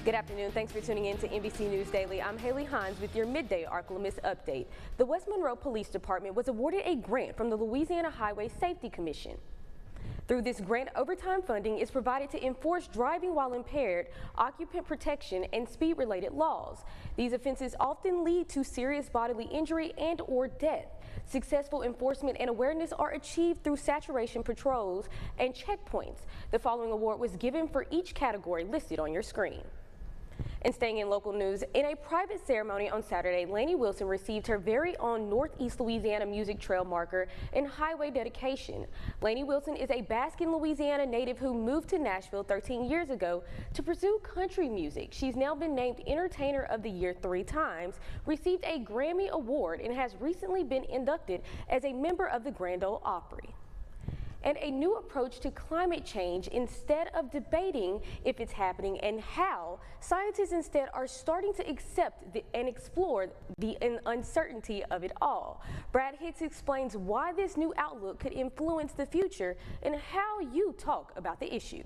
Good afternoon. Thanks for tuning in to NBC News Daily. I'm Haley Hines with your Midday Ark-La-Miss update. The West Monroe Police Department was awarded a grant from the Louisiana Highway Safety Commission. Through this grant, overtime funding is provided to enforce driving while impaired, occupant protection, and speed-related laws. These offenses often lead to serious bodily injury and/or death. Successful enforcement and awareness are achieved through saturation patrols and checkpoints. The following award was given for each category listed on your screen. And staying in local news, in a private ceremony on Saturday, Lainey Wilson received her very own Northeast Louisiana Music Trail marker and highway dedication. Lainey Wilson is a Baskin, Louisiana native who moved to Nashville 13 years ago to pursue country music. She's now been named Entertainer of the Year 3 times, received a Grammy Award, and has recently been inducted as a member of the Grand Ole Opry. And a new approach to climate change. Instead of debating if it's happening and how, scientists instead are starting to accept and explore the uncertainty of it all. Brad Hicks explains why this new outlook could influence the future and how you talk about the issue.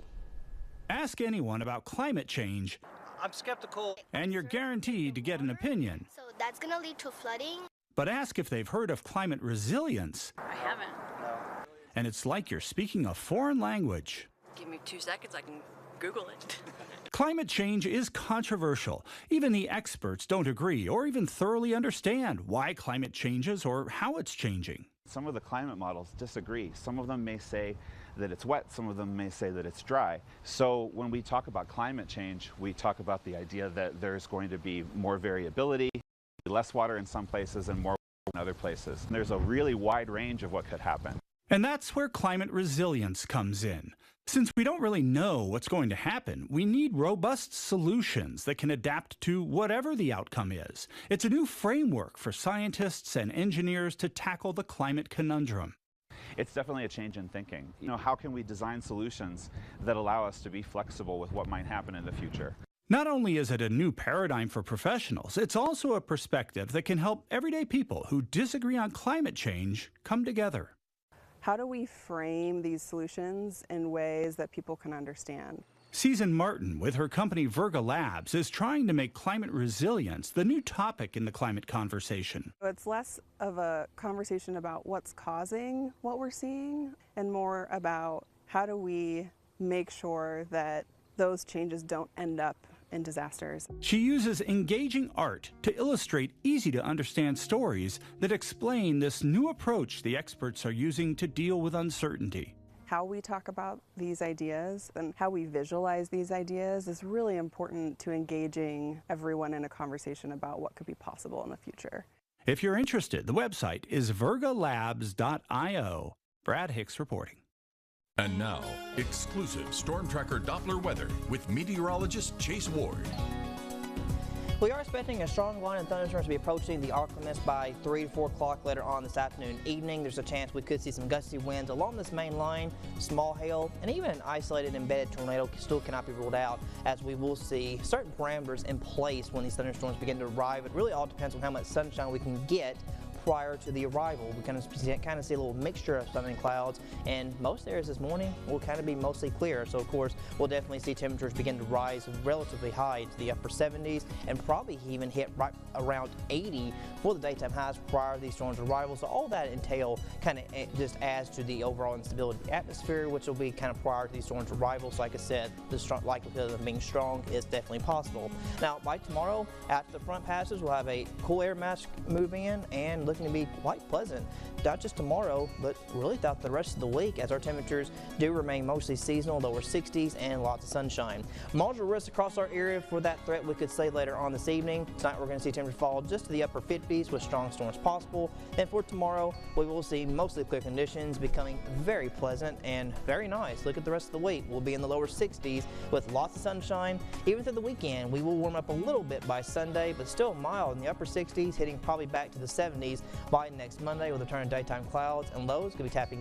Ask anyone about climate change. I'm skeptical. And you're guaranteed to get an opinion. So that's going to lead to flooding. But ask if they've heard of climate resilience. I haven't. And it's like you're speaking a foreign language. Give me 2 seconds, I can Google it. Climate change is controversial. Even the experts don't agree or even thoroughly understand why climate changes or how it's changing. Some of the climate models disagree. Some of them may say that it's wet, some of them may say that it's dry. So when we talk about climate change, we talk about the idea that there's going to be more variability, less water in some places and more in other places. And there's a really wide range of what could happen. And that's where climate resilience comes in. Since we don't really know what's going to happen, we need robust solutions that can adapt to whatever the outcome is. It's a new framework for scientists and engineers to tackle the climate conundrum. It's definitely a change in thinking. How can we design solutions that allow us to be flexible with what might happen in the future? Not only is it a new paradigm for professionals, it's also a perspective that can help everyday people who disagree on climate change come together. How do we frame these solutions in ways that people can understand? Susan Martin, with her company Virga Labs, is trying to make climate resilience the new topic in the climate conversation. It's less of a conversation about what's causing what we're seeing and more about how do we make sure that those changes don't end up in disasters. She uses engaging art to illustrate easy-to-understand stories that explain this new approach the experts are using to deal with uncertainty. How we talk about these ideas and how we visualize these ideas is really important to engaging everyone in a conversation about what could be possible in the future. If you're interested, the website is virgalabs.io. Brad Hicks reporting. And now, exclusive Storm Tracker Doppler weather with meteorologist Chase Ward. We are expecting a strong line of thunderstorms to be approaching the Ark-La-Miss by 3 to 4 o'clock later on this afternoon and evening. There's a chance we could see some gusty winds along this main line, small hail, and even an isolated embedded tornado still cannot be ruled out, as we will see certain parameters in place when these thunderstorms begin to arrive. It really all depends on how much sunshine we can get prior to the arrival. We kind of see a little mixture of sun and clouds, and most areas this morning will kind of be mostly clear. So of course we'll definitely see temperatures begin to rise relatively high to the upper 70s and probably even hit right around 80 for the daytime highs prior to these storms' arrival. So all that entail kind of just adds to the overall instability of the atmosphere, which will be kind of prior to these storms' arrival. So like I said, the likelihood of them being strong is definitely possible. Now by tomorrow, after the front passes, we'll have a cool air mass move in and looking to be quite pleasant, not just tomorrow, but really throughout the rest of the week, as our temperatures do remain mostly seasonal, lower 60s and lots of sunshine. Marginal risk across our area for that threat we could say later on this evening. Tonight we're going to see temperatures fall just to the upper 50s with strong storms possible. Then for tomorrow, we will see mostly clear conditions becoming very pleasant and very nice. Look at the rest of the week. We'll be in the lower 60s with lots of sunshine. Even through the weekend, we will warm up a little bit by Sunday, but still mild in the upper 60s, hitting probably back to the 70s by next Monday with a turn of daytime clouds, and lows could be tapping